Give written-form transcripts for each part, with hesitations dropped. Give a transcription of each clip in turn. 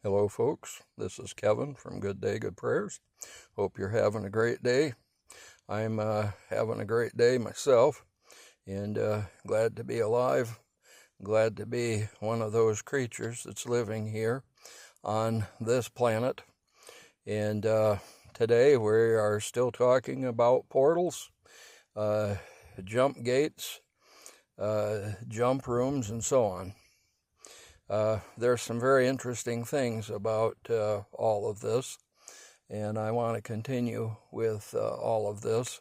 Hello, folks. This is Kevin from Good Day, Good Prayers. Hope you're having a great day. I'm having a great day myself and glad to be alive. Glad to be one of those creatures that's living here on this planet. And today we are still talking about portals, jump gates, jump rooms, and so on. There's some very interesting things about all of this, and I want to continue with all of this.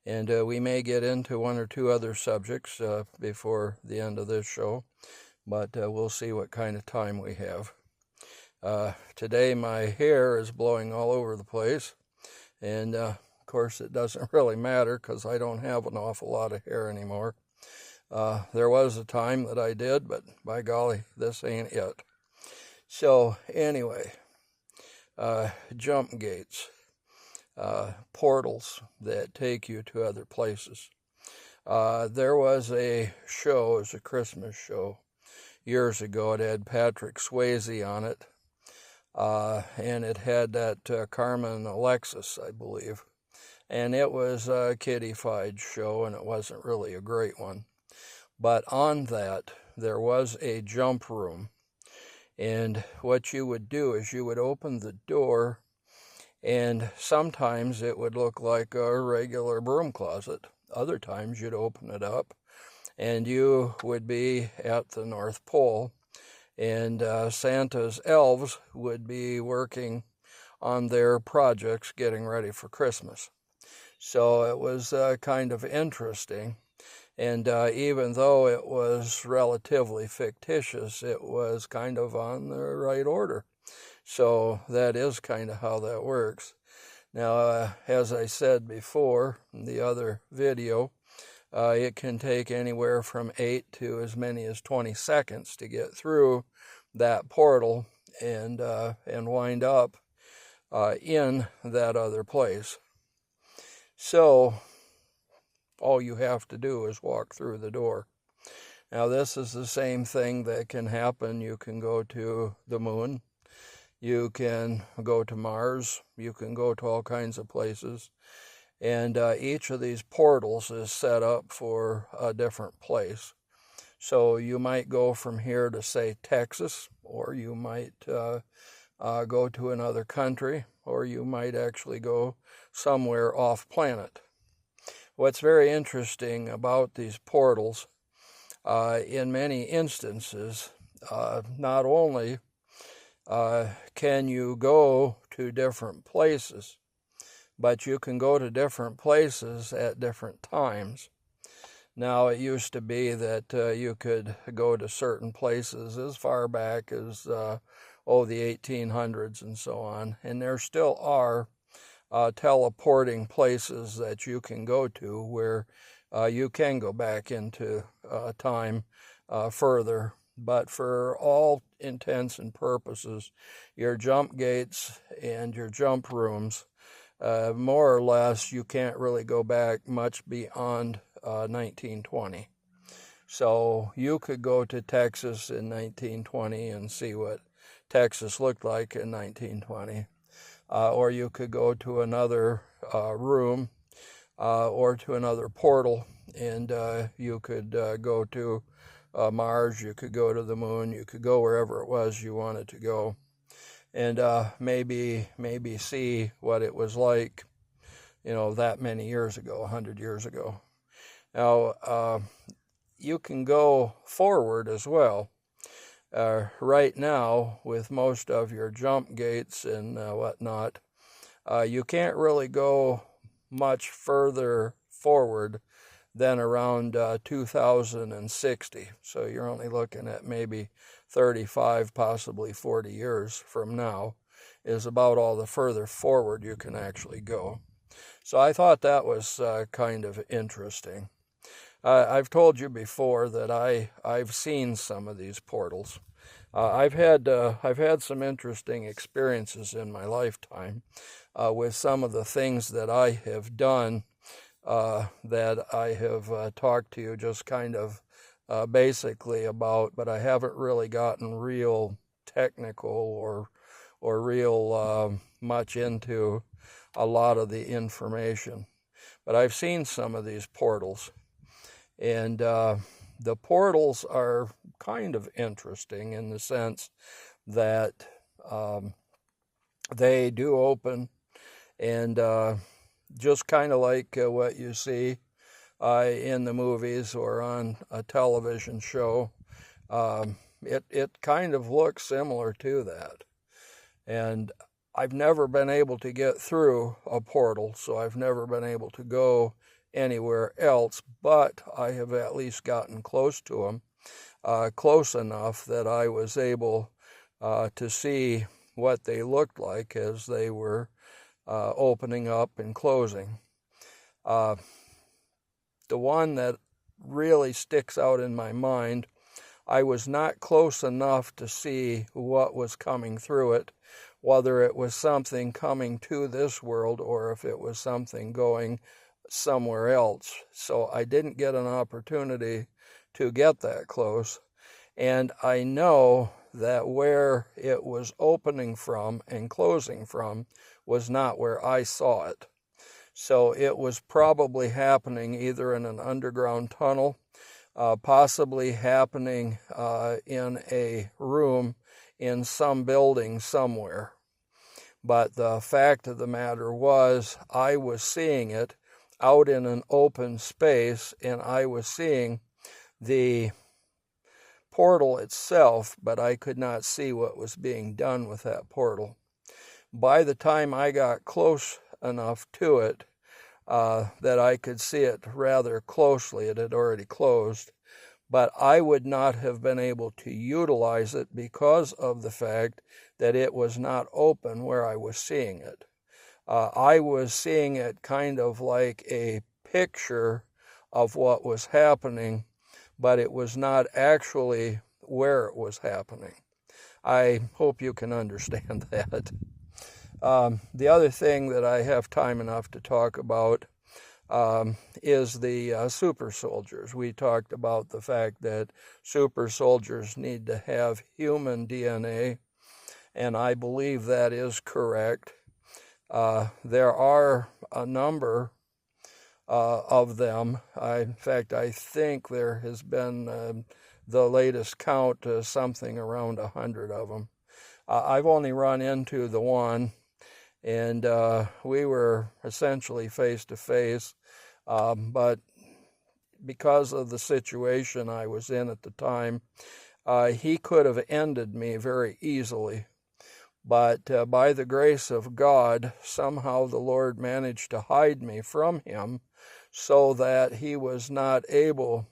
And we may get into one or two other subjects before the end of this show, but we'll see what kind of time we have. Today my hair is blowing all over the place, and of course it doesn't really matter because I don't have an awful lot of hair anymore. There was a time that I did, but by golly, this ain't it. So anyway, jump gates, portals that take you to other places. There was a show, it was a Christmas show, years ago. It had Patrick Swayze on it, and it had that Carmen Alexis, I believe. And it was a kiddified show, and it wasn't really a great one. But on that, there was a jump room. And what you would do is you would open the door, and sometimes it would look like a regular broom closet. Other times you'd open it up, and you would be at the North Pole, and Santa's elves would be working on their projects getting ready for Christmas. So it was kind of interesting. And even though it was relatively fictitious, it was kind of on the right order. So that is kind of how that works. Now, as I said before in the other video, it can take anywhere from 8 to as many as 20 seconds to get through that portal and wind up in that other place. So all you have to do is walk through the door. Now, this is the same thing that can happen. You can go to the moon. You can go to Mars. You can go to all kinds of places. And each of these portals is set up for a different place. So you might go from here to, say, Texas, or you might go to another country, or you might actually go somewhere off planet. What's very interesting about these portals, in many instances, not only can you go to different places, but you can go to different places at different times. Now, it used to be that you could go to certain places as far back as, the 1800s and so on, and there still are teleporting places that you can go to where you can go back into time further. But for all intents and purposes, your jump gates and your jump rooms, more or less, you can't really go back much beyond 1920. So you could go to Texas in 1920 and see what Texas looked like in 1920. Or you could go to another room or to another portal, and you could go to Mars, you could go to the moon, you could go wherever it was you wanted to go, and maybe see what it was like, that many years ago, 100 years ago. Now, you can go forward as well. Right now, with most of your jump gates and whatnot, you can't really go much further forward than around 2060. So you're only looking at maybe 35, possibly 40 years from now is about all the further forward you can actually go. So I thought that was kind of interesting. I've told you before that I've seen some of these portals. I've had some interesting experiences in my lifetime with some of the things that I have done that I have talked to you just kind of basically about, but I haven't really gotten real technical or real much into a lot of the information. But I've seen some of these portals, and the portals are kind of interesting in the sense that they do open, and just kind of like what you see in the movies or on a television show, it kind of looks similar to that. And I've never been able to get through a portal, so I've never been able to go anywhere else, but I have at least gotten close to them, close enough that I was able to see what they looked like as they were opening up and closing. The one that really sticks out in my mind, I was not close enough to see what was coming through it, whether it was something coming to this world or if it was something going somewhere else. So I didn't get an opportunity to get that close. And I know that where it was opening from and closing from was not where I saw it. So it was probably happening either in an underground tunnel, possibly happening in a room in some building somewhere. But the fact of the matter was, I was seeing it out in an open space, and I was seeing the portal itself, but I could not see what was being done with that portal. By the time I got close enough to it that I could see it rather closely, it had already closed, but I would not have been able to utilize it because of the fact that it was not open where I was seeing it. I was seeing it kind of like a picture of what was happening, but it was not actually where it was happening. I hope you can understand that. The other thing that I have time enough to talk about is the super soldiers. We talked about the fact that super soldiers need to have human DNA, and I believe that is correct. There are a number of them. In fact, I think there has been the latest count something around 100 of them. I've only run into the one, and we were essentially face to face, but because of the situation I was in at the time, he could have ended me very easily. But by the grace of God, somehow the Lord managed to hide me from him so that he was not able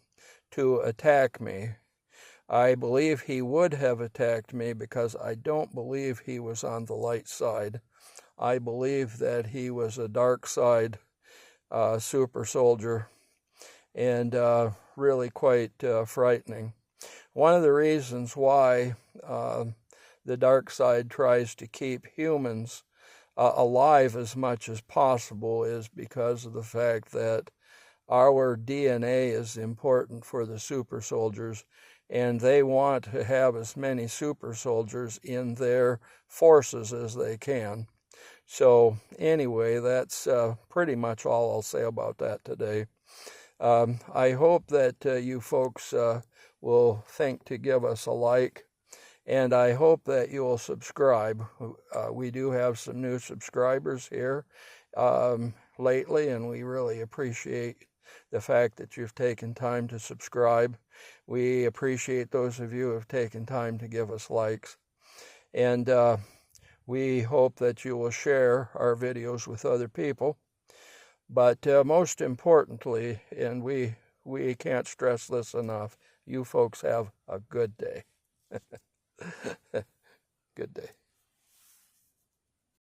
to attack me. I believe he would have attacked me because I don't believe he was on the light side. I believe that he was a dark side super soldier, and really quite frightening. One of the reasons why the dark side tries to keep humans alive as much as possible is because of the fact that our DNA is important for the super soldiers, and they want to have as many super soldiers in their forces as they can. So anyway, that's pretty much all I'll say about that today. I hope that you folks will think to give us a like, and I hope that you will subscribe. We do have some new subscribers here lately, and we really appreciate the fact that you've taken time to subscribe. We appreciate those of you who have taken time to give us likes. And we hope that you will share our videos with other people. But most importantly, and we can't stress this enough, you folks have a good day. Good day.